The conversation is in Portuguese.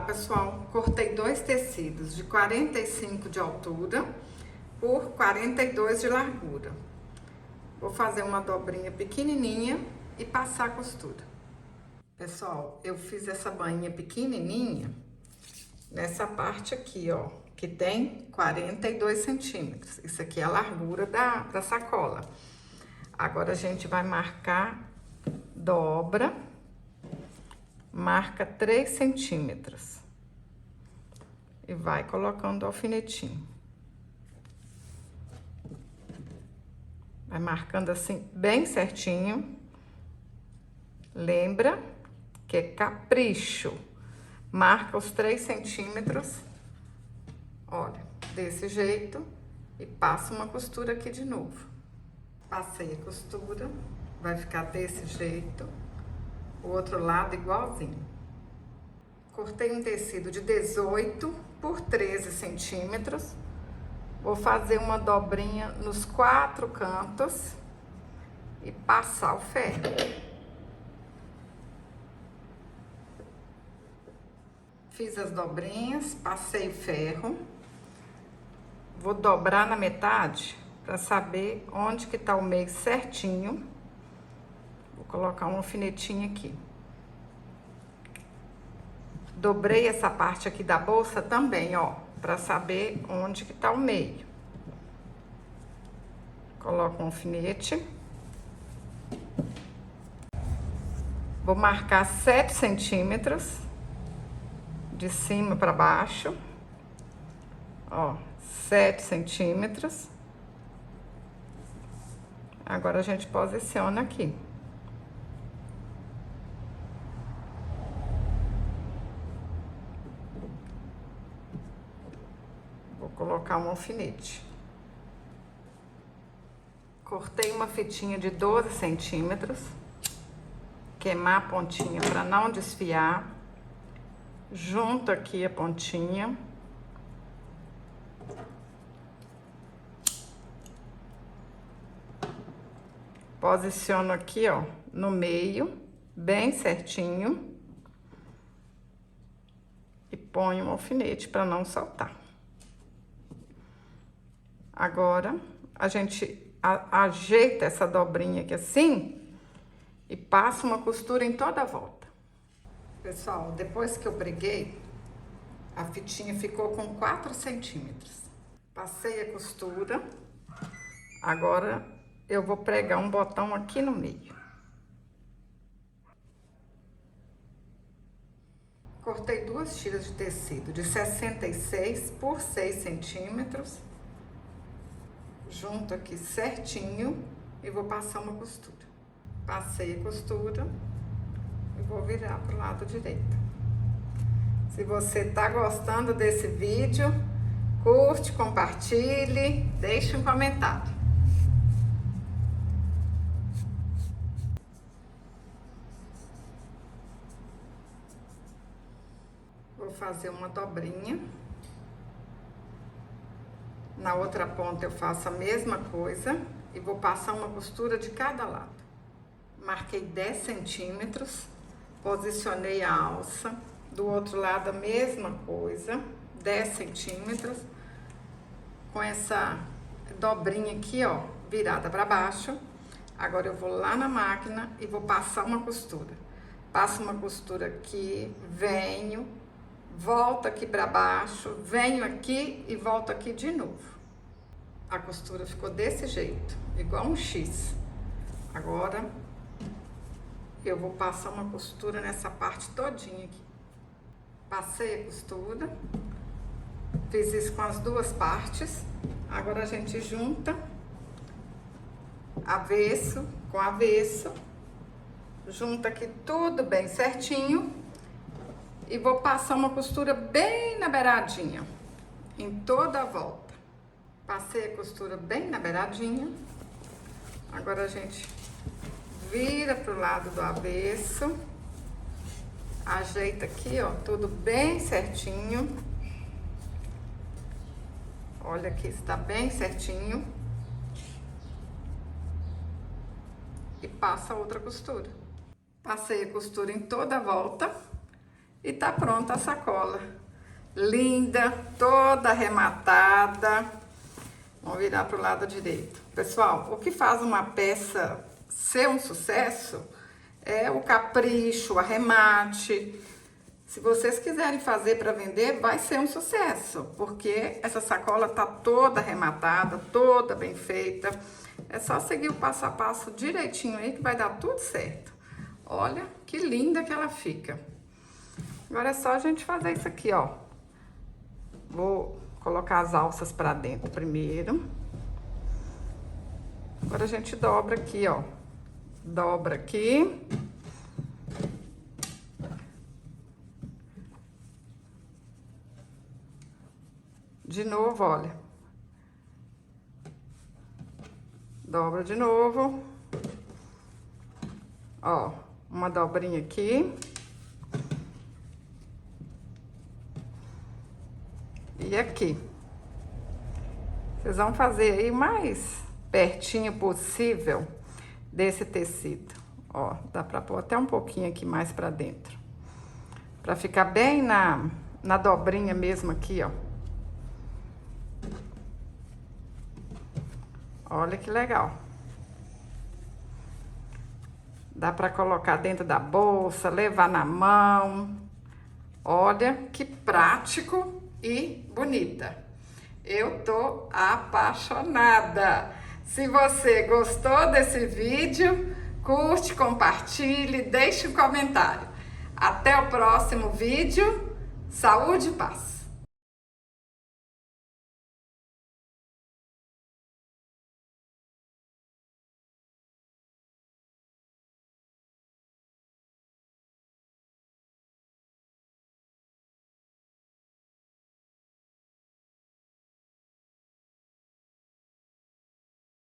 pessoal, cortei dois tecidos de 45 de altura por 42 de largura. Vou fazer uma dobrinha pequenininha e passar a costura. Pessoal, eu fiz essa bainha pequenininha nessa parte aqui, ó, que tem 42 centímetros. Isso aqui é a largura da sacola. Agora a gente vai marcar, dobra, marca 3 centímetros e vai colocando o alfinetinho. Vai marcando assim bem certinho. Lembra que é capricho. Marca os 3 centímetros, olha, desse jeito, e passa uma costura aqui de novo. Passei a costura, vai ficar desse jeito, o outro lado igualzinho. Cortei um tecido de 18 por 13 centímetros, vou fazer uma dobrinha nos 4 cantos e passar o ferro. Fiz as dobrinhas, passei o ferro, vou dobrar na metade para saber onde que tá o meio certinho. Vou colocar um alfinetinho aqui. Dobrei essa parte aqui da bolsa também, ó, para saber onde que tá o meio. Coloco um alfinete. Vou marcar 7 centímetros. De cima para baixo, ó, 7 centímetros. Agora a gente posiciona aqui. Vou colocar um alfinete. Cortei uma fitinha de 12 centímetros. Queimar a pontinha para não desfiar. Junto aqui a pontinha. Posiciono aqui, ó, no meio, bem certinho. E ponho um alfinete para não soltar. Agora, a gente ajeita essa dobrinha aqui assim e passa uma costura em toda a volta. Pessoal, depois que eu preguei, a fitinha ficou com 4 centímetros. Passei a costura. Agora, eu vou pregar um botão aqui no meio. Cortei 2 tiras de tecido de 66 por 6 centímetros. Junto aqui certinho e vou passar uma costura. Passei a costura. E vou virar pro lado direito. Se você tá gostando desse vídeo, curte, compartilhe, deixe um comentário. Vou fazer uma dobrinha. Na outra ponta eu faço a mesma coisa e vou passar uma costura de cada lado. Marquei 10 centímetros. Posicionei a alça, do outro lado a mesma coisa, 10 centímetros, com essa dobrinha aqui, ó, virada para baixo. Agora eu vou lá na máquina e vou passar uma costura. Passo uma costura aqui, venho, volto aqui para baixo, venho aqui e volto aqui de novo. A costura ficou desse jeito, igual um X. Agora eu vou passar uma costura nessa parte todinha aqui. Passei a costura. Fiz isso com as duas partes. Agora a gente junta avesso com avesso. Junta aqui tudo bem certinho. E vou passar uma costura bem na beiradinha, em toda a volta. Passei a costura bem na beiradinha. Agora a gente vira pro lado do avesso, ajeita aqui, ó, tudo bem certinho. Olha aqui, está bem certinho. E passa outra costura. Passei a costura em toda a volta E tá pronta a sacola. Linda, toda arrematada. Vamos virar pro lado direito. Pessoal, o que faz uma peça ser um sucesso é o capricho, o arremate. Se vocês quiserem fazer para vender, vai ser um sucesso, porque essa sacola tá toda arrematada, toda bem feita. É só seguir o passo a passo direitinho aí que vai dar tudo certo. Olha que linda que ela fica. Agora é só a gente fazer isso aqui, ó. Vou colocar as alças para dentro primeiro. Agora a gente dobra aqui, ó. Dobra aqui. De novo, olha. Dobra de novo. Ó, uma dobrinha aqui. E aqui. Vocês vão fazer aí o mais pertinho possível desse tecido. Ó, dá pra pôr até um pouquinho aqui mais pra dentro. Pra ficar bem na dobrinha mesmo aqui, ó. Olha que legal. Dá pra colocar dentro da bolsa, levar na mão. Olha que prático e bonita. Eu tô apaixonada. Se você gostou desse vídeo, curte, compartilhe, deixe um comentário. Até o próximo vídeo. Saúde e paz!